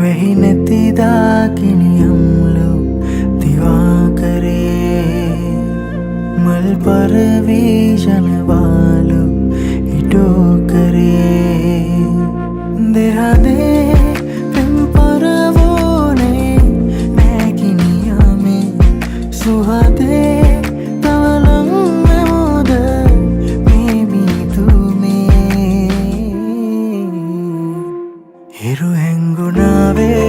වෙහි නැතිදා කිනියම්ලු දිවාකරේ මල් පරවීෂණවාලු ඉටෝ කරේ දෙහදේ පෙම් පරවෝනේ නෑකිනියමේ සුහදේ තවලං මෙමෝද මේ මීතුමේ හිරු හැංගුණාවේ